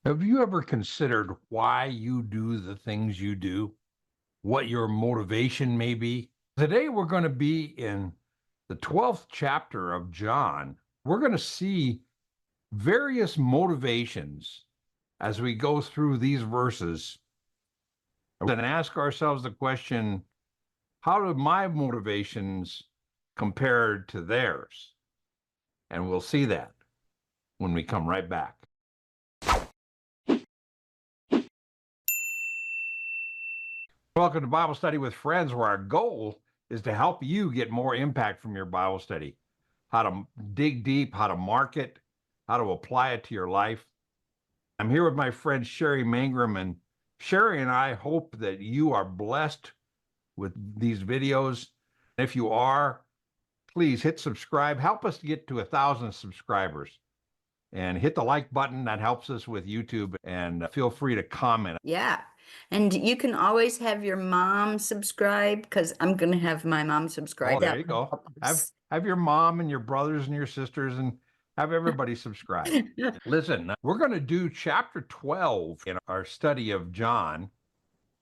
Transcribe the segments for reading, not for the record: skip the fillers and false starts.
Have you ever considered why you do the things you do? What your motivation may be? Today, we're going to be in the 12th chapter of John. We're going to see various motivations as we go through these verses and ask ourselves the question, how do my motivations compare to theirs? And we'll see that when we come right back. Welcome to Bible Study with Friends, where our goal is to help you get more impact from your Bible study, how to dig deep, how to mark it, how to apply it to your life. I'm here with my friend Sherry Mangrum, and Sherry and I hope that you are blessed with these videos. If you are, please hit subscribe. Help us to get to 1,000 subscribers. And hit the like button. That helps us with YouTube. And feel free to comment. Yeah. And you can always have your mom subscribe, because I'm going to have my mom subscribe. Oh, there you go. Have your mom and your brothers and your sisters and have everybody subscribe. Listen, we're going to do chapter 12 in our study of John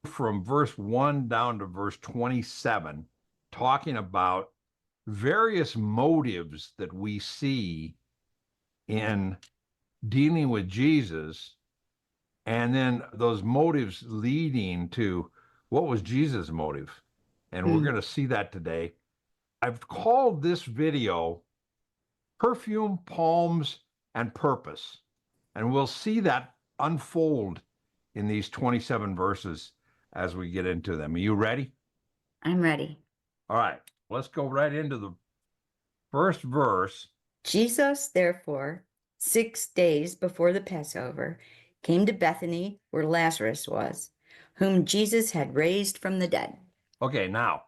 from verse 1 down to verse 27, talking about various motives that we see in dealing with Jesus, and then those motives leading to what was Jesus' motive. And we're going to see that today. I've called this video Perfume, Palms, and Purpose. And we'll see that unfold in these 27 verses as we get into them. Are you ready? I'm ready. All right, let's go right into the first verse. Jesus, therefore, 6 days before the Passover, came to Bethany, where Lazarus was, whom Jesus had raised from the dead. Okay, now,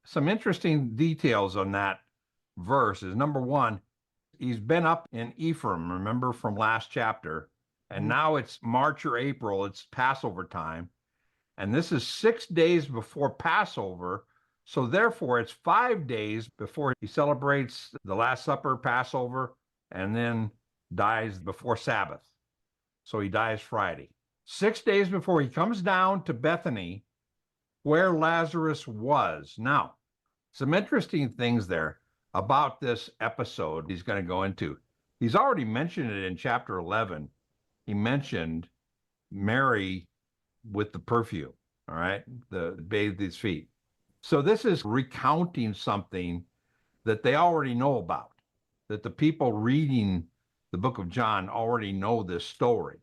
some interesting details on that verse is, number one, he's been up in Ephraim, remember from last chapter, and now it's March or April, it's Passover time, and this is 6 days before Passover, so therefore it's 5 days before he celebrates the Last Supper, Passover, and then dies before Sabbath. So he dies Friday. 6 days before he comes down to Bethany, where Lazarus was. Now, some interesting things there about this episode he's going to go into. He's already mentioned it in chapter 11. He mentioned Mary with the perfume, all right, the bathed his feet. So this is recounting something that they already know about, that the people reading the book of John already know this story.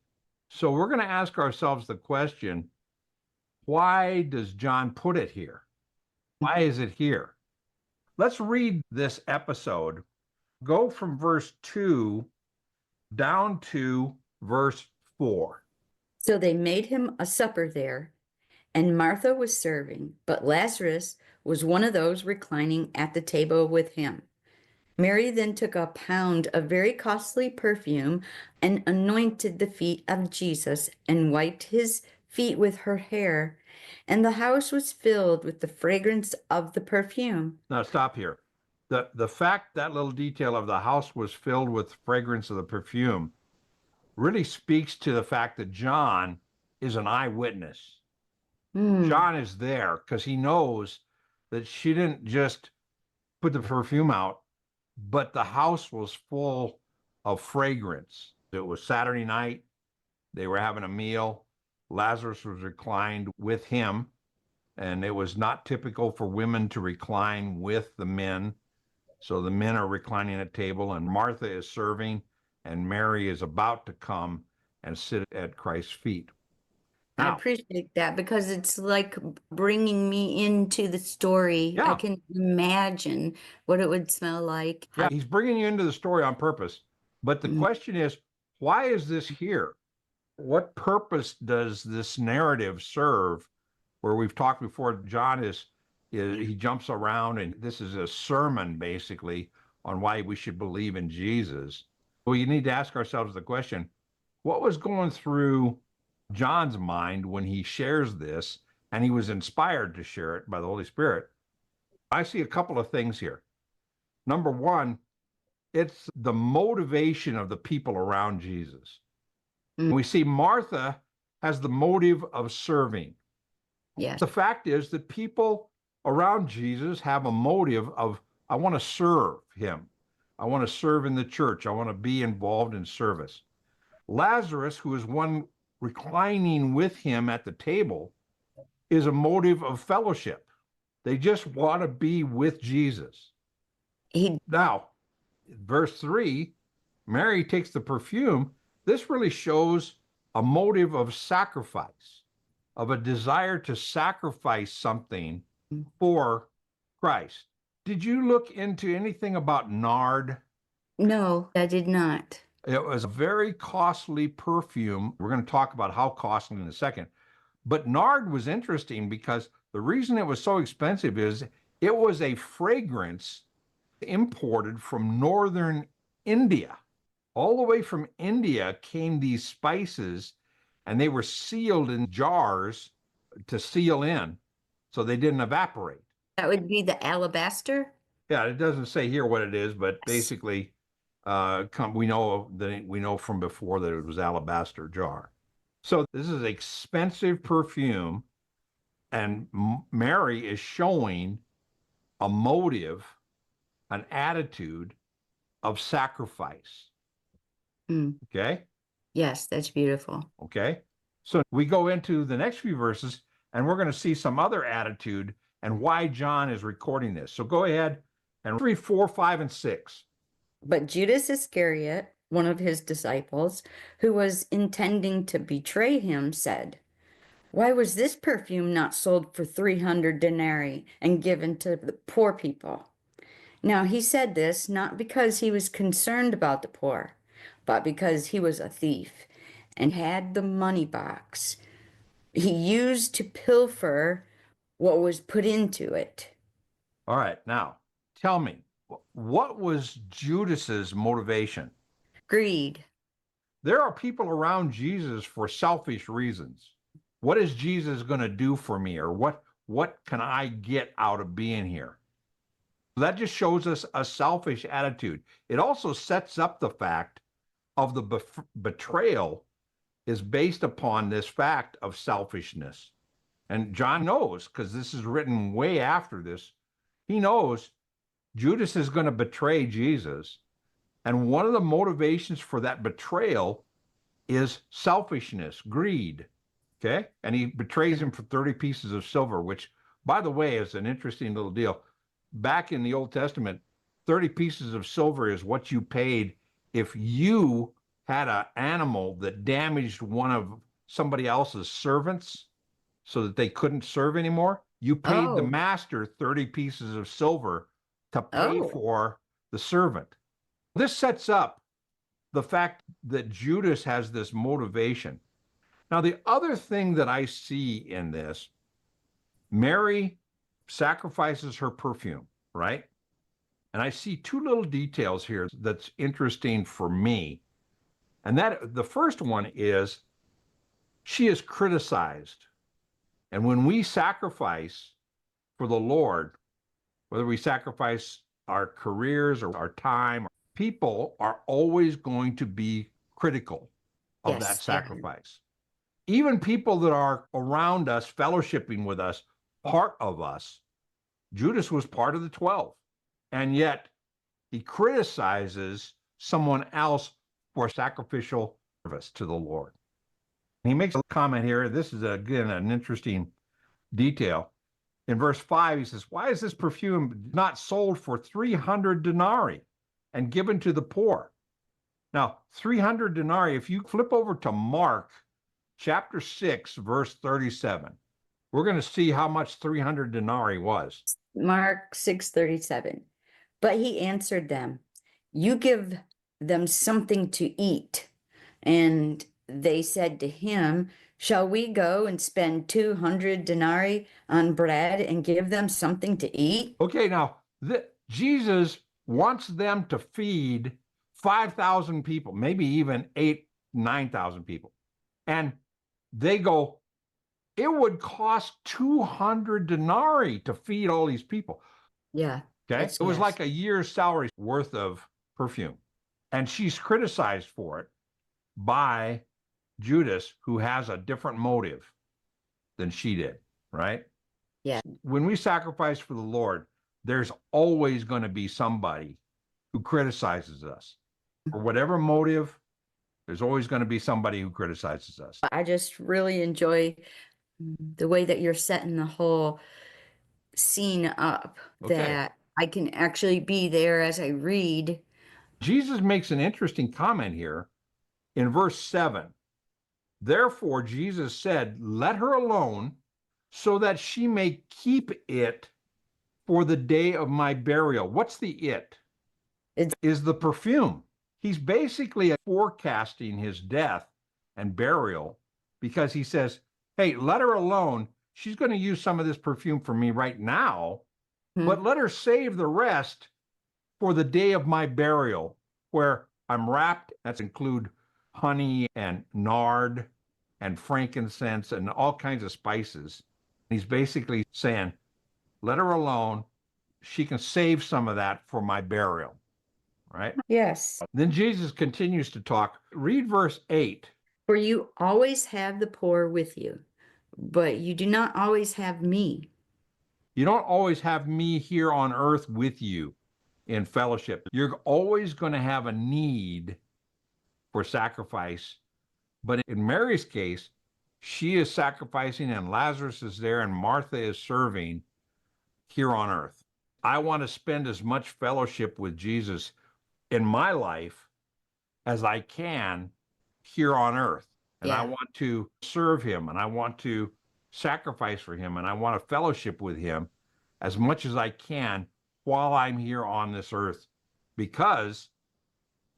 So we're going to ask ourselves the question, why does John put it here? Why is it here? Let's read this episode. Go from verse 2 down to verse 4. So they made him a supper there, and Martha was serving, but Lazarus was one of those reclining at the table with him. Mary then took a pound of very costly perfume and anointed the feet of Jesus and wiped his feet with her hair, and the house was filled with the fragrance of the perfume. Now stop here. The fact, that little detail of the house was filled with fragrance of the perfume, really speaks to the fact that John is an eyewitness. John is there because he knows that she didn't just put the perfume out, but the house was full of fragrance. It was Saturday night. They were having a meal. Lazarus was reclined with him, and it was not typical for women to recline with the men. So the men are reclining at table, and Martha is serving, and Mary is about to come and sit at Christ's feet. I appreciate that, because it's like bringing me into the story. Yeah. I can imagine what it would smell like. Yeah, he's bringing you into the story on purpose. But the question is, why is this here? What purpose does this narrative serve? Where we've talked before, John he jumps around, and this is a sermon basically on why we should believe in Jesus. We need to ask ourselves the question, what was going through John's mind when he shares this, and he was inspired to share it by the Holy Spirit? I see a couple of things here. Number one, it's the motivation of the people around Jesus. We see Martha has the motive of serving. Yes. The fact is that people around Jesus have a motive of, I want to serve him. I want to serve in the church. I want to be involved in service. Lazarus, who is one reclining with him at the table, is a motive of fellowship. They just want to be with Jesus. Now, verse 3, Mary takes the perfume. This really shows a motive of sacrifice, of a desire to sacrifice something for Christ. Did you look into anything about nard? No, I did not. It was a very costly perfume. We're going to talk about how costly in a second. But nard was interesting because the reason it was so expensive is it was a fragrance imported from northern India. All the way from India came these spices, and they were sealed in jars to seal in so they didn't evaporate. That would be the alabaster? Yeah, it doesn't say here what it is, but basically, we know from before that it was alabaster jar. So this is expensive perfume, and Mary is showing a motive, an attitude of sacrifice. Okay? Yes, that's beautiful. Okay? So we go into the next few verses, and we're going to see some other attitude and why John is recording this. So go ahead and read 4, 5, and 6. But Judas Iscariot, one of his disciples, who was intending to betray him, said, "Why was this perfume not sold for 300 denarii and given to the poor people?" Now he said this not because he was concerned about the poor, but because he was a thief and had the money box he used to pilfer what was put into it. All right, now tell me, what was Judas's motivation? Greed. There are people around Jesus for selfish reasons. What is Jesus going to do for me, or what can I get out of being here? That just shows us a selfish attitude. It also sets up the fact of the betrayal is based upon this fact of selfishness. And John knows, because this is written way after this, he knows Judas is going to betray Jesus. And one of the motivations for that betrayal is selfishness, greed. Okay? And he betrays him for 30 pieces of silver, which, by the way, is an interesting little deal. Back in the Old Testament, 30 pieces of silver is what you paid if you had an animal that damaged one of somebody else's servants so that they couldn't serve anymore. You paid the master 30 pieces of silver to pay for the servant. This sets up the fact that Judas has this motivation. Now, the other thing that I see in this, Mary sacrifices her perfume, right? And I see two little details here that's interesting for me. And that the first one is she is criticized. And when we sacrifice for the Lord, whether we sacrifice our careers or our time, people are always going to be critical of that sacrifice. Even people that are around us, fellowshipping with us, part of us. Judas was part of the 12. And yet he criticizes someone else for sacrificial service to the Lord. He makes a comment here. This is, again, an interesting detail. In verse 5, he says, "Why is this perfume not sold for 300 denarii and given to the poor?" Now, 300 denarii, if you flip over to Mark chapter 6, verse 37, we're going to see how much 300 denarii was. Mark 6:37. But he answered them, "You give them something to eat." And they said to him, "Shall we go and spend 200 denarii on bread and give them something to eat?" Okay, now Jesus wants them to feed 5,000 people, maybe even 9,000 people. And they go, it would cost 200 denarii to feed all these people. Yeah. Okay. It was like a year's salary worth of perfume. And she's criticized for it by Judas, who has a different motive than she did, right? Yeah. When we sacrifice for the Lord, there's always going to be somebody who criticizes us. For whatever motive, there's always going to be somebody who criticizes us. I just really enjoy the way that you're setting the whole scene up, Okay. that I can actually be there as I read. Jesus makes an interesting comment here in verse 7. Therefore, Jesus said, let her alone so that she may keep it for the day of my burial. What's the it? It's Is the perfume. He's basically forecasting his death and burial because he says, hey, let her alone. She's going to use some of this perfume for me right now, but let her save the rest for the day of my burial, where I'm wrapped. That's include honey and nard and frankincense and all kinds of spices. He's basically saying, let her alone. She can save some of that for my burial, right? Yes. Then Jesus continues to talk. Read verse 8. For you always have the poor with you, but you do not always have me. You don't always have me here on earth with you in fellowship. You're always going to have a need for sacrifice. But in Mary's case, she is sacrificing and Lazarus is there and Martha is serving here on earth. I want to spend as much fellowship with Jesus in my life as I can here on earth. And I want to serve him and I want to sacrifice for him and I want to fellowship with him as much as I can while I'm here on this earth, because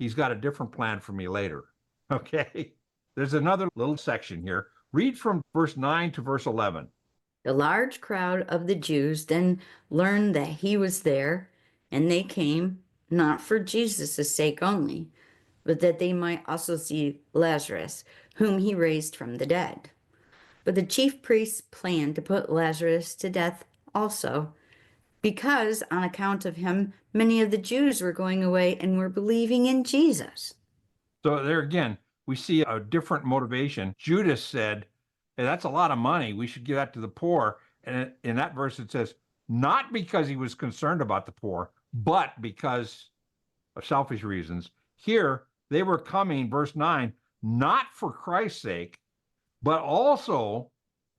he's got a different plan for me later. Okay. There's another little section here. Read from verse 9 to verse 11. The large crowd of the Jews then learned that he was there, and they came not for Jesus' sake only, but that they might also see Lazarus, whom he raised from the dead. But the chief priests planned to put Lazarus to death also, because on account of him, many of the Jews were going away and were believing in Jesus. So there again, we see a different motivation. Judas said, hey, that's a lot of money. We should give that to the poor. And in that verse, it says, not because he was concerned about the poor, but because of selfish reasons. Here, they were coming, verse 9, not for Christ's sake, but also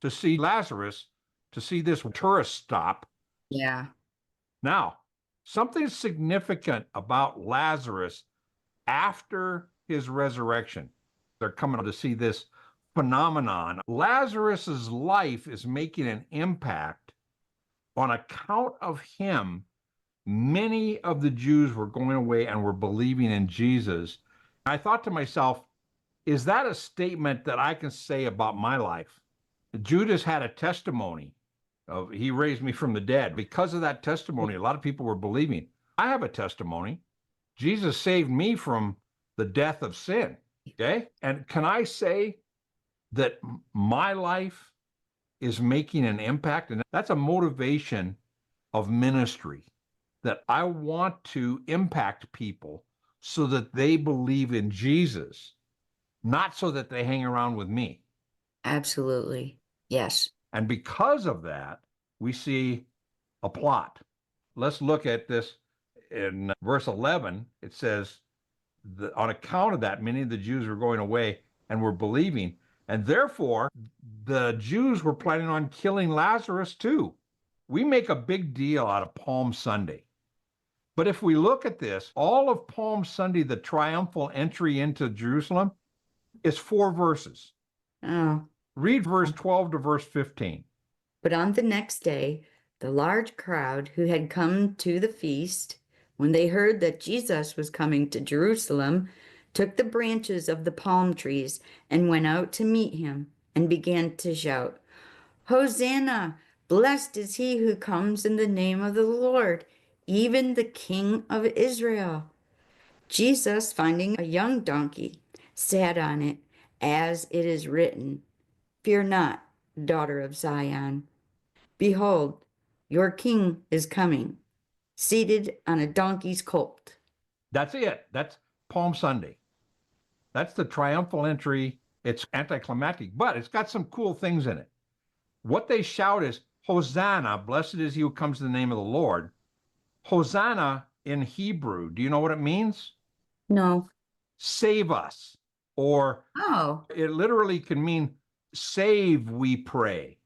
to see Lazarus, to see this tourist stop. Yeah. Now, something significant about Lazarus after his resurrection. They're coming to see this phenomenon. Lazarus's life is making an impact. On account of him, many of the Jews were going away and were believing in Jesus. I thought to myself, is that a statement that I can say about my life? Judas had a testimony of he raised me from the dead. Because of that testimony, a lot of people were believing. I have a testimony. Jesus saved me from the death of sin. Okay. And can I say that my life is making an impact? And that's a motivation of ministry, that I want to impact people so that they believe in Jesus, not so that they hang around with me. Absolutely. Yes. And because of that, we see a plot. Let's look at this in verse 11. It says, on account of that, many of the Jews were going away and were believing. And therefore, the Jews were planning on killing Lazarus too. We make a big deal out of Palm Sunday. But if we look at this, all of Palm Sunday, the triumphal entry into Jerusalem, is 4 verses. Oh. Read verse 12 to verse 15. But on the next day, the large crowd who had come to the feast, when they heard that Jesus was coming to Jerusalem, took the branches of the palm trees and went out to meet him and began to shout, Hosanna! Blessed is he who comes in the name of the Lord, even the King of Israel. Jesus, finding a young donkey, sat on it, as it is written, Fear not, daughter of Zion. Behold, your king is coming, seated on a donkey's colt. That's it. That's Palm Sunday. That's the triumphal entry It's anticlimactic, but it's got some cool things in it. What they shout is, Hosanna, blessed is he who comes in the name of the Lord. Hosanna in Hebrew, do you know what it means? No. Save us. Or Oh. it literally can mean save, we pray.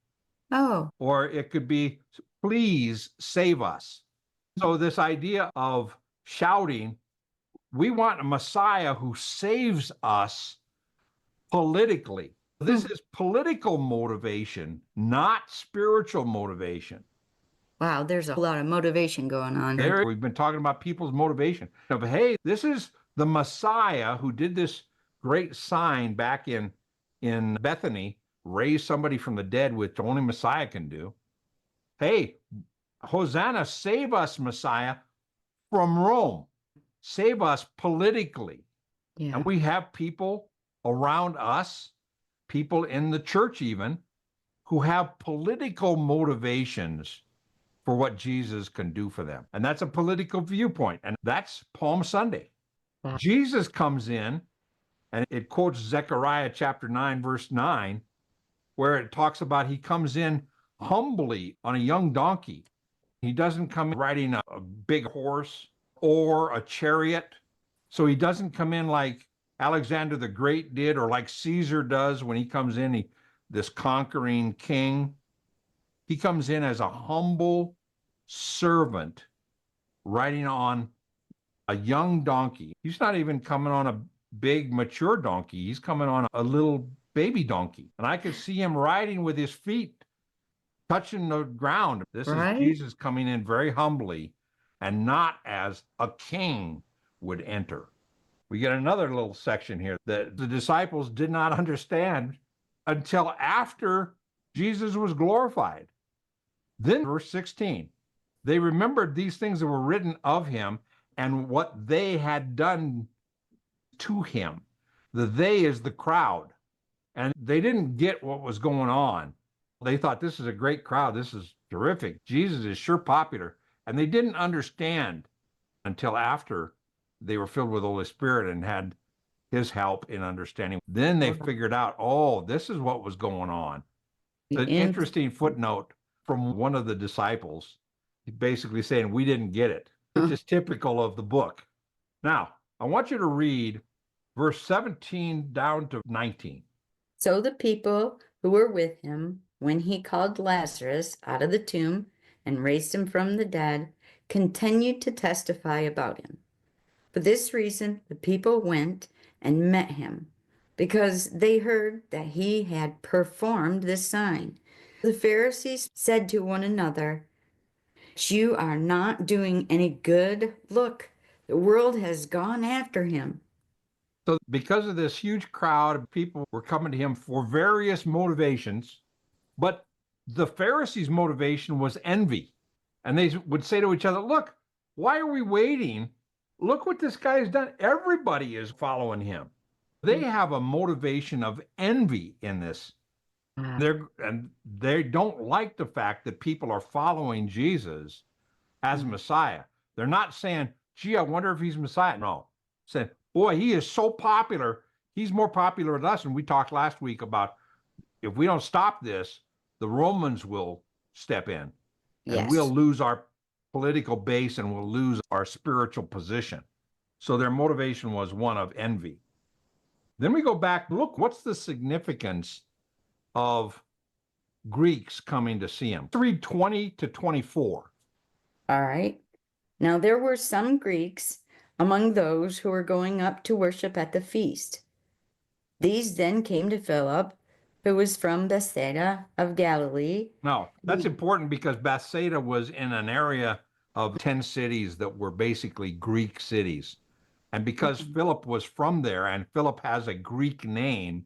Oh. Or it could be please save us. So this idea of shouting, we want a Messiah who saves us politically. This is political motivation, not spiritual motivation. Wow, there's a lot of motivation going on here. We've been talking about people's motivation of, hey, this is the Messiah who did this great sign back in Bethany, raised somebody from the dead, which only Messiah can do. Hey, Hosanna, save us, Messiah, from Rome. Save us politically. Yeah. And we have people around us, people in the church even, who have political motivations for what Jesus can do for them. And that's a political viewpoint. And that's Palm Sunday. Wow. Jesus comes in, and it quotes Zechariah chapter 9, verse 9, where it talks about he comes in humbly on a young donkey. He doesn't come riding a big horse or a chariot. So he doesn't come in like Alexander the Great did, or like Caesar does when he comes in, this conquering king. He comes in as a humble servant riding on a young donkey. He's not even coming on a big mature donkey. He's coming on a little baby donkey. And I could see him riding with his feet touching the ground. This is Jesus coming in very humbly and not as a king would enter. We get another little section here that the disciples did not understand until after Jesus was glorified. Then, verse 16, they remembered these things that were written of him and what they had done to him. The they is the crowd. And they didn't get what was going on. They thought, this is a great crowd. This is terrific. Jesus is sure popular. And they didn't understand until after they were filled with the Holy Spirit and had his help in understanding. Then they figured out, oh, this is what was going on. An interesting footnote from one of the disciples, basically saying, we didn't get it, which is typical of the book. Now, I want you to read verse 17 down to 19. So the people who were with him, when he called Lazarus out of the tomb and raised him from the dead, continued to testify about him. For this reason, the people went and met him, because they heard that he had performed this sign. The Pharisees said to one another, you are not doing any good. Look, the world has gone after him. So because of this huge crowd of people were coming to him for various motivations, but the Pharisees' motivation was envy. And they would say to each other, look, why are we waiting? Look what this guy has done. Everybody is following him. They have a motivation of envy in this. They don't like the fact that people are following Jesus as Messiah. They're not saying, gee, I wonder if he's Messiah. No, saying, boy, he is so popular. He's more popular than us. And we talked last week about if we don't stop this, the Romans will step in and we'll lose our political base and we'll lose our spiritual position. So their motivation was one of envy. Then we go back, look, what's the significance of Greeks coming to see him? Read 20 to 24. All right. Now there were some Greeks among those who were going up to worship at the feast. These then came to Philip, who was from Bethsaida of Galilee. Now, that's important because Bethsaida was in an area of 10 cities that were basically Greek cities. And because Philip was from there and Philip has a Greek name,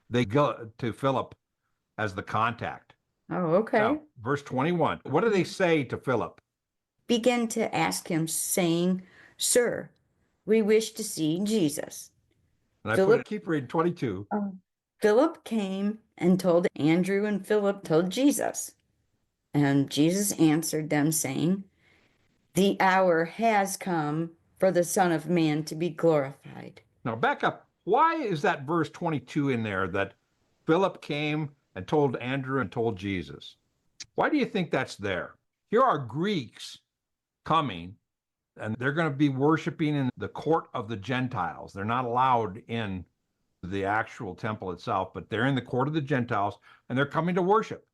they go to Philip as the contact. Oh, okay. Now, verse 21, what do they say to Philip? Began to ask him, saying, Sir, we wish to see Jesus. And keep reading 22. Philip came and told Andrew, and Philip told Jesus. And Jesus answered them, saying, the hour has come for the Son of Man to be glorified. Now back up. Why is that verse 22 in there that Philip came and told Andrew and told Jesus? Why do you think that's there? Here are Greeks coming, and they're going to be worshiping in the court of the Gentiles. They're not allowed in the actual temple itself, but they're in the court of the Gentiles, and they're coming to worship.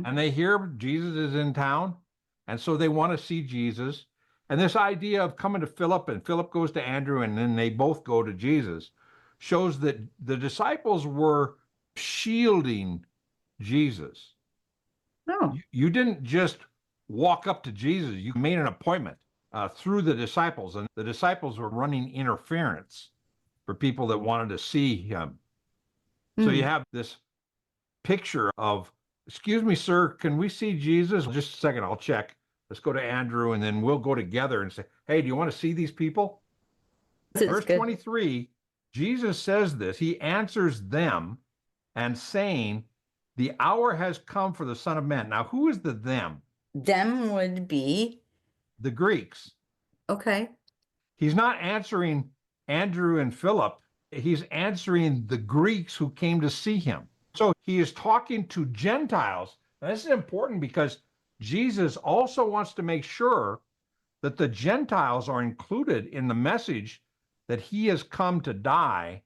And they hear Jesus is in town, and so they want to see Jesus. And this idea of coming to Philip, and Philip goes to Andrew, and then they both go to Jesus, shows that the disciples were shielding Jesus. Oh, You didn't just walk up to Jesus, you made an appointment through the disciples, and the disciples were running interference for people that wanted to see him. So you have this picture of, excuse me, sir, can we see Jesus? Just a second, I'll check. Let's go to Andrew, and then we'll go together and say, hey, do you want to see these people? Verse 23, Jesus says this. He answers them and saying, the hour has come for the Son of Man. Now, who is the them? Them would be The Greeks. okay. He's not answering Andrew and Philip. He's answering the Greeks who came to see him. So he is talking to Gentiles. Now, this is important because Jesus also wants to make sure that the Gentiles are included in the message that he has come to die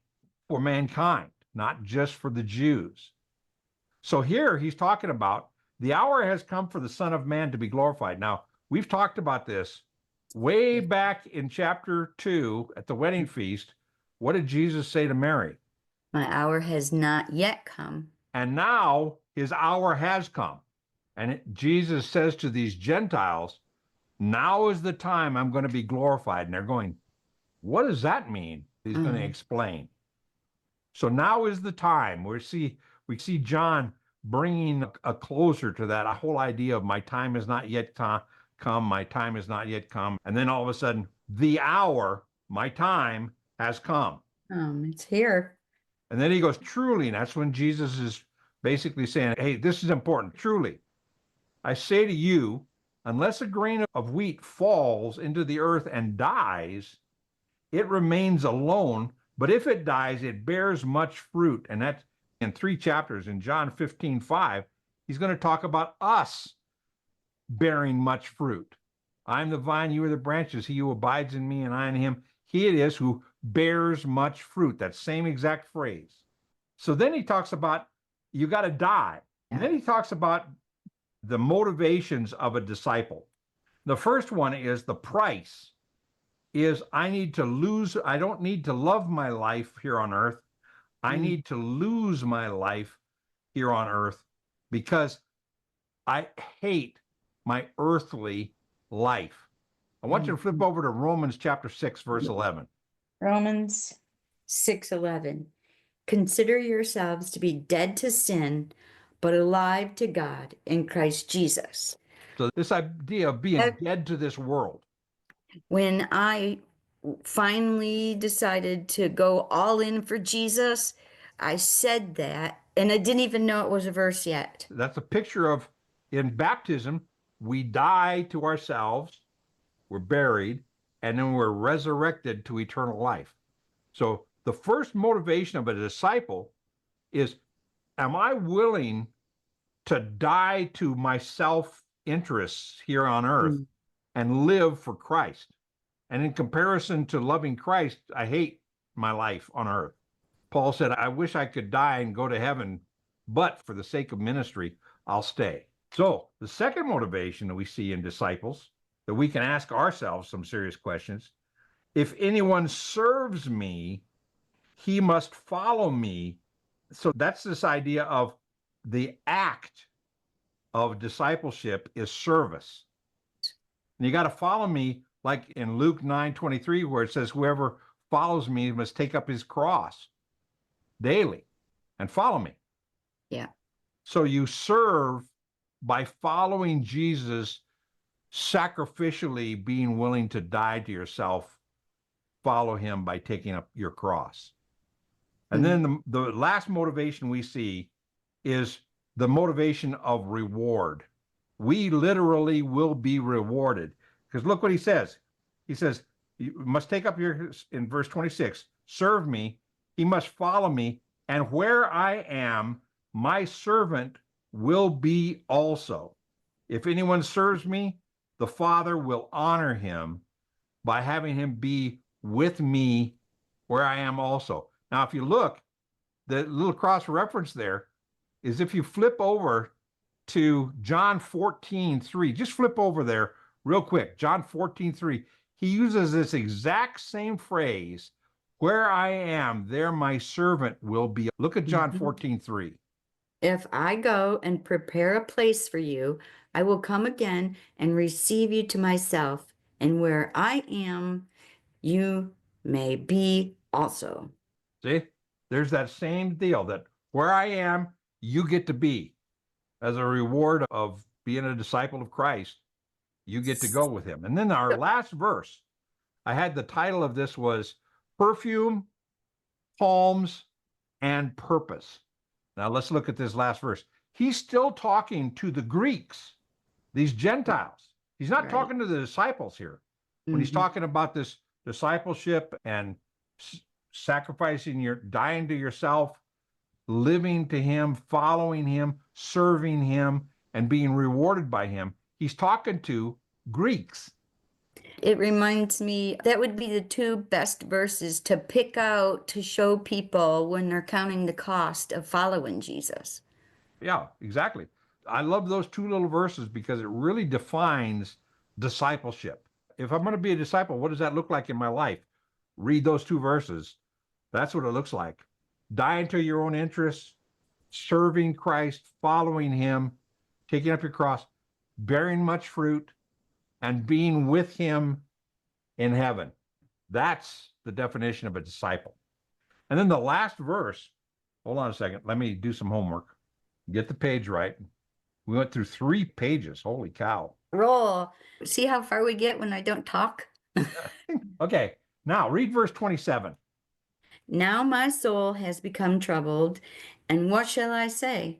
for mankind, not just for the Jews. So here he's talking about the hour has come for the Son of Man to be glorified. Now, we've talked about this way back in chapter 2 at the wedding feast. What did Jesus say to Mary? My hour has not yet come. And now his hour has come. And Jesus says to these Gentiles, now is the time I'm going to be glorified. And they're going, what does that mean? He's going to explain. So now is the time. We see John bringing a closer to that whole idea of my time has not yet come, my time has not yet come. And then all of a sudden, the hour, my time has come. It's here. And then he goes, truly, and that's when Jesus is basically saying, hey, this is important. Truly, I say to you, unless a grain of wheat falls into the earth and dies, it remains alone. But if it dies, it bears much fruit. And that's in 3 chapters. In John 15:5, he's going to talk about us bearing much fruit. I'm the vine, you are the branches. He who abides in me and I in him, he it is who bears much fruit. That same exact phrase. So then he talks about you got to die. And then he talks about the motivations of a disciple. The first one is the price is I don't need to love my life here on earth. I need to lose my life here on earth because I hate my earthly life. I want you to flip over to Romans chapter 6, verse 11. Romans 6:11. Consider yourselves to be dead to sin, but alive to God in Christ Jesus. So this idea of being dead to this world. When I finally decided to go all in for Jesus, I said that, and I didn't even know it was a verse yet. That's a picture of in baptism, we die to ourselves, we're buried, and then we're resurrected to eternal life. So the first motivation of a disciple is, am I willing to die to my self-interests here on earth and live for Christ? And in comparison to loving Christ, I hate my life on earth. Paul said, I wish I could die and go to heaven, but for the sake of ministry, I'll stay. So the second motivation that we see in disciples, that we can ask ourselves some serious questions, if anyone serves me, he must follow me. So that's this idea of the act of discipleship is service. And you got to follow me, like in Luke 9:23, where it says, whoever follows me must take up his cross daily and follow me. Yeah. So you serve by following Jesus, sacrificially being willing to die to yourself, follow him by taking up your cross. And then the last motivation we see is the motivation of reward. We literally will be rewarded. Because look what he says. He says, you must take up in verse 26, serve me, he must follow me, and where I am, my servant will be also. If anyone serves me, the Father will honor him by having him be with me where I am also. Now, if you look, the little cross reference there is if you flip over to John 14:3, just flip over there real quick. John 14:3, he uses this exact same phrase, where I am, there my servant will be. Look at John 14:3. If I go and prepare a place for you, I will come again and receive you to myself, and where I am, you may be also. See, there's that same deal that where I am, you get to be. As a reward of being a disciple of Christ, you get to go with him. And then our last verse, I had the title of this was Perfume, Palms, and Purpose. Now let's look at this last verse. He's still talking to the Greeks, these Gentiles. He's not talking to the disciples here. When he's talking about this discipleship and sacrificing dying to yourself, living to him, following him, serving him, and being rewarded by him, he's talking to Greeks. It reminds me that would be the two best verses to pick out to show people when they're counting the cost of following Jesus. Yeah, exactly. I love those two little verses because it really defines discipleship. If I'm going to be a disciple, what does that look like in my life? Read those two verses. That's what it looks like. Dying to your own interests, serving Christ, following him, taking up your cross, bearing much fruit, and being with him in heaven. That's the definition of a disciple. And then the last verse, hold on a second. Let me do some homework. Get the page right. We went through 3 pages. Holy cow. Roll. See how far we get when I don't talk? Okay, now read verse 27. Now my soul has become troubled, and what shall I say?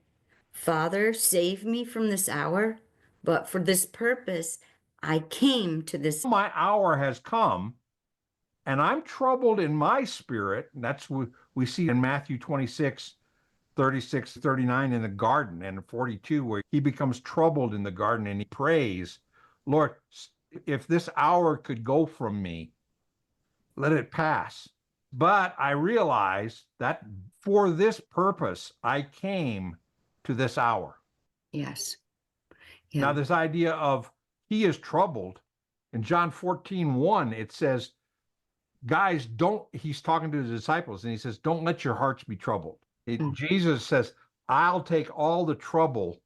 Father, save me from this hour, but for this purpose I came to this. My hour has come, and I'm troubled in my spirit. And that's what we see in Matthew 26:36-39 in the garden, and 42, where he becomes troubled in the garden and he prays, Lord, if this hour could go from me, let it pass. But I realize that for this purpose, I came to this hour. Yes. Now, this idea of he is troubled, in John 14:1, it says, guys, he's talking to his disciples, and he says, don't let your hearts be troubled. Jesus says, I'll take all the trouble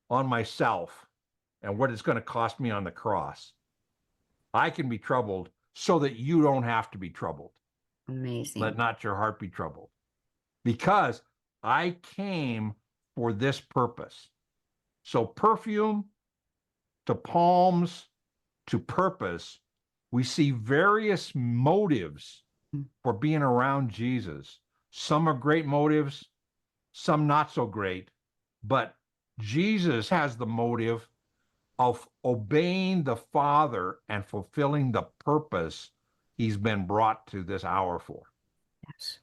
on myself and what it's going to cost me on the cross. I can be troubled so that you don't have to be troubled. Amazing. Let not your heart be troubled. Because I came for this purpose. So perfume to palms to purpose, we see various motives for being around Jesus. Some are great motives, some not so great, but Jesus has the motive of obeying the Father and fulfilling the purpose he's been brought to this hour for. Yes.